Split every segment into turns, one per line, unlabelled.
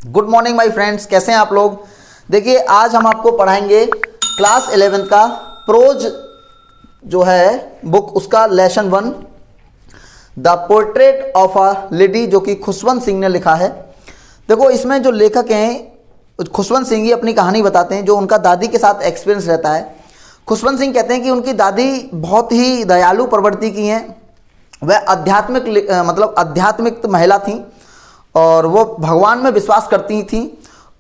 Good morning my friends, कैसे हैं आप लोग। देखिए आज हम आपको पढ़ाएंगे क्लास 11th का प्रोज जो है बुक, उसका lesson 1 the portrait of a lady, जो कि खुशवंत सिंह ने लिखा है। देखो इसमें जो लेखक हैं खुशवंत सिंह ही अपनी कहानी बताते हैं, जो उनका दादी के साथ एक्सपीरियंस रहता है। खुशवंत सिंह कहते हैं कि उनकी दादी बहुत ही दयालु प्रवृत्ति की हैं। वह आध्यात्मिक महिला थीं और वो भगवान में विश्वास करती थीं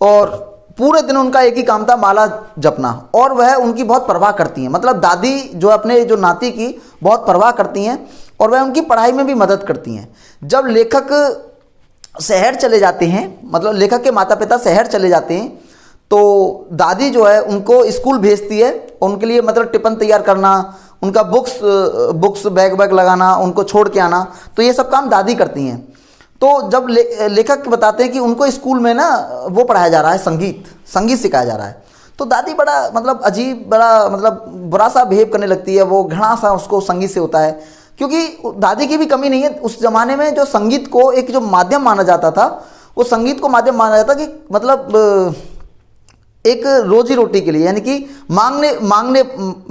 और पूरे दिन उनका एक ही काम था, माला जपना। और वह उनकी बहुत परवाह करती हैं, मतलब दादी जो अपने जो नाती की बहुत परवाह करती हैं और वह उनकी पढ़ाई में भी मदद करती हैं। जब लेखक शहर चले जाते हैं, मतलब लेखक के माता पिता शहर चले जाते हैं, तो दादी जो है उनको स्कूल भेजती है। उनके लिए मतलब टिफिन तैयार करना, उनका बुक्स बैग लगाना, उनको छोड़ के आना, तो ये सब काम दादी करती हैं। तो जब लेखक बताते हैं कि उनको स्कूल में ना वो पढ़ाया जा रहा है, संगीत सिखाया जा रहा है, तो दादी बड़ा मतलब अजीब, बड़ा मतलब बुरा सा बिहेव करने लगती है। वो घृणा सा उसको संगीत से होता है, क्योंकि दादी की भी कमी नहीं है। उस जमाने में जो संगीत को एक जो माध्यम माना जाता था, वो संगीत को माध्यम माना जाता कि मतलब एक रोजी रोटी के लिए, यानी कि मांगने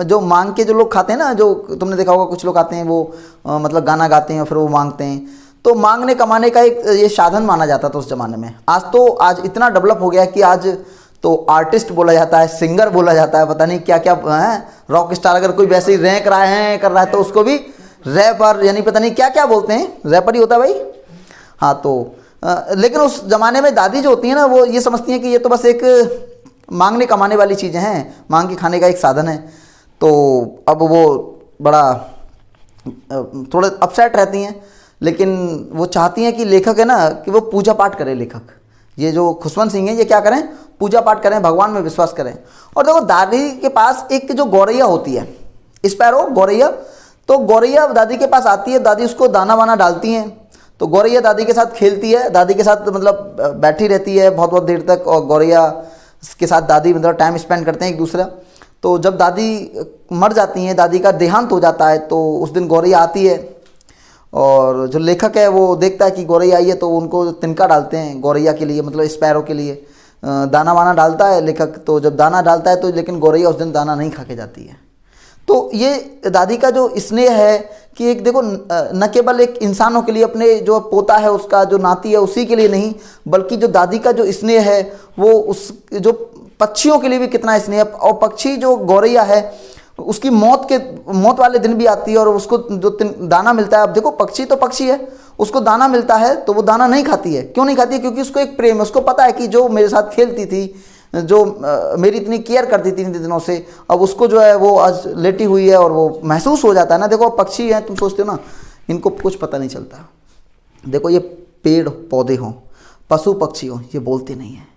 जो मांग के जो लोग खाते हैं ना, जो तुमने देखा होगा कुछ लोग आते हैं वो मतलब गाना गाते हैं फिर वो मांगते हैं, तो मांगने कमाने का एक ये साधन माना जाता था उस ज़माने में। आज इतना डेवलप हो गया कि आज तो आर्टिस्ट बोला जाता है, सिंगर बोला जाता है, पता नहीं क्या क्या है, रॉक स्टार। अगर कोई वैसे ही रैंक रहा है कर रहा है तो उसको भी रैपर, यानी पता नहीं क्या क्या बोलते हैं, रैपर ही होता है भाई। हाँ, तो लेकिन उस ज़माने में दादी जो होती है ना, वो ये समझती हैं कि ये तो बस एक मांगने कमाने वाली चीज़ें हैं, मांग के खाने का एक साधन है। तो अब वो बड़ा थोड़े अपसेट रहती हैं, लेकिन वो चाहती हैं कि लेखक है ना कि वो पूजा पाठ करे। लेखक ये जो खुशवंत सिंह है, ये क्या करें, पूजा पाठ करें, भगवान में विश्वास करें। और देखो दादी के पास एक जो गौरैया होती है, स्पैरो गौरैया, तो गौरैया दादी के पास आती है, दादी उसको दाना वाना डालती हैं, तो गौरैया दादी के साथ खेलती है, दादी के साथ मतलब बैठी रहती है बहुत बहुत देर तक, और गौरैया के साथ दादी मतलब टाइम स्पेंड करते हैं एक दूसरा। तो जब दादी मर जाती हैं, दादी का देहांत हो जाता है, तो उस दिन गौरैया आती है और जो लेखक है वो देखता है कि गौरैया आई है, तो उनको तिनका डालते हैं गौरैया के लिए, मतलब स्पैरो के लिए दाना वाना डालता है लेखक। तो जब दाना डालता है तो लेकिन गौरैया उस दिन दाना नहीं खा के जाती है। तो ये दादी का जो स्नेह है कि एक देखो न केवल एक इंसानों के लिए, अपने जो पोता है उसका जो नाती है उसी के लिए नहीं, बल्कि जो दादी का जो स्नेह है वो उस जो पक्षियों के लिए भी कितना स्नेह है। और पक्षी जो गौरैया है उसकी मौत वाले दिन भी आती है और उसको जो दाना मिलता है। अब देखो पक्षी तो पक्षी है, उसको दाना मिलता है तो वो दाना नहीं खाती है। क्यों नहीं खाती है? क्योंकि उसको एक प्रेम है, उसको पता है कि जो मेरे साथ खेलती थी, जो मेरी इतनी केयर करती थी इतने दिनों से, अब उसको जो है वो आज लेटी हुई है और वो महसूस हो जाता है ना। देखो पक्षी हैं, तुम सोचते हो ना इनको कुछ पता नहीं चलता। देखो ये पेड़ पौधे हों, पशु पक्षी हों, ये बोलते नहीं हैं,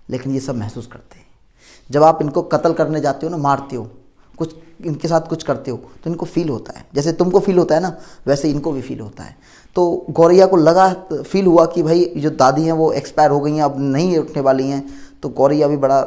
लेकिन ये सब महसूस करते हैं। जब आप इनको कत्ल करने जाते हो ना, मारते हो, कुछ इनके साथ कुछ करते हो, तो इनको फील होता है, जैसे तुमको फील होता है ना, वैसे इनको भी फील होता है। तो गौरैया को फील हुआ कि भाई जो दादी हैं वो एक्सपायर हो गई हैं, अब नहीं उठने वाली हैं। तो गौरैया भी बड़ा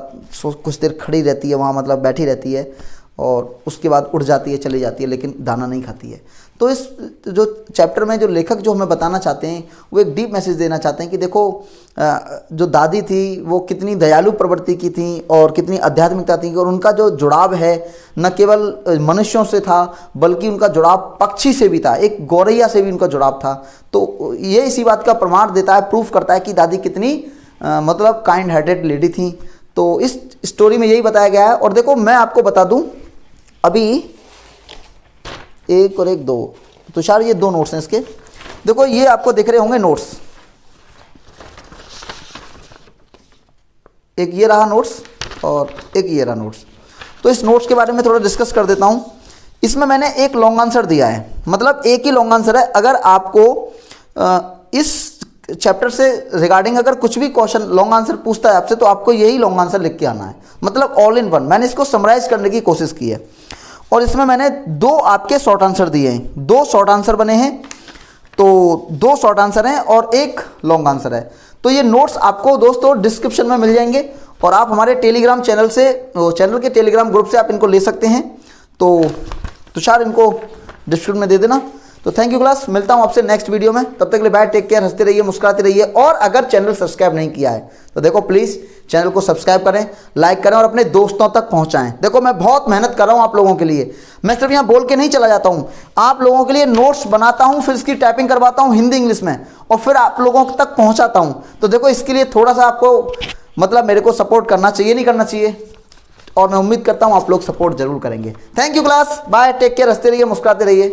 कुछ देर खड़ी रहती है वहाँ, मतलब बैठी रहती है, और उसके बाद उड़ जाती है, चली जाती है, लेकिन दाना नहीं खाती है। तो इस जो चैप्टर में जो लेखक जो हमें बताना चाहते हैं, वो एक डीप मैसेज देना चाहते हैं कि देखो जो दादी थी वो कितनी दयालु प्रवृत्ति की थी और कितनी आध्यात्मिकता थी, और उनका जो जुड़ाव है न केवल मनुष्यों से था, बल्कि उनका जुड़ाव पक्षी से भी था, एक गौरैया से भी उनका जुड़ाव था। तो ये इसी बात का प्रमाण देता है, प्रूफ करता है कि दादी कितनी मतलब काइंड हार्टेड लेडी थी। तो इस स्टोरी में यही बताया गया है। और देखो मैं आपको बता दूं, अभी 1 और 1 2 तुषार, ये 2 नोट्स हैं इसके। देखो ये आपको दिख रहे होंगे नोट्स, एक ये रहा नोट्स और एक ये रहा नोट्स। तो इस नोट्स के बारे में थोड़ा डिस्कस कर देता हूँ। इसमें मैंने एक लॉन्ग आंसर दिया है, मतलब एक ही लॉन्ग आंसर है। अगर आपको इस चैप्टर से रिगार्डिंग अगर कुछ भी क्वेश्चन लॉन्ग आंसर पूछता है आपसे, तो आपको यही लॉन्ग आंसर लिख के आना है, मतलब ऑल इन वन। मैंने इसको समराइज करने की कोशिश की है और इसमें मैंने 2 आपके शॉर्ट आंसर दिए हैं, 2 शॉर्ट आंसर बने हैं। तो 2 शॉर्ट आंसर हैं और 1 लॉन्ग आंसर है। तो ये नोट्स आपको दोस्तों डिस्क्रिप्शन में मिल जाएंगे, और आप हमारे टेलीग्राम चैनल के टेलीग्राम ग्रुप से आप इनको ले सकते हैं। तो तुषार इनको डिस्क्रिप्शन में दे देना। तो थैंक यू क्लास, मिलता हूं आपसे नेक्स्ट वीडियो में। तब तक के लिए बाय, टेक केयर, हंसते रहिए, मुस्कुराते रहिए। और अगर चैनल सब्सक्राइब नहीं किया है तो देखो प्लीज़ चैनल को सब्सक्राइब करें, लाइक करें और अपने दोस्तों तक पहुंचाएं। देखो मैं बहुत मेहनत कर रहा हूं आप लोगों के लिए, मैं सिर्फ यहाँ बोल के नहीं चला जाता हूं, आप लोगों के लिए नोट्स बनाता हूं, फिर इसकी टाइपिंग करवाता हूं हिंदी इंग्लिश में और फिर आप लोगों तक पहुंचाता हूं। तो देखो इसके लिए थोड़ा सा आपको मतलब मेरे को सपोर्ट करना चाहिए, नहीं करना चाहिए? और मैं उम्मीद करता हूं आप लोग सपोर्ट जरूर करेंगे। Thank you class, bye, take care, हंसते रहिए, मुस्कुराते रहिए।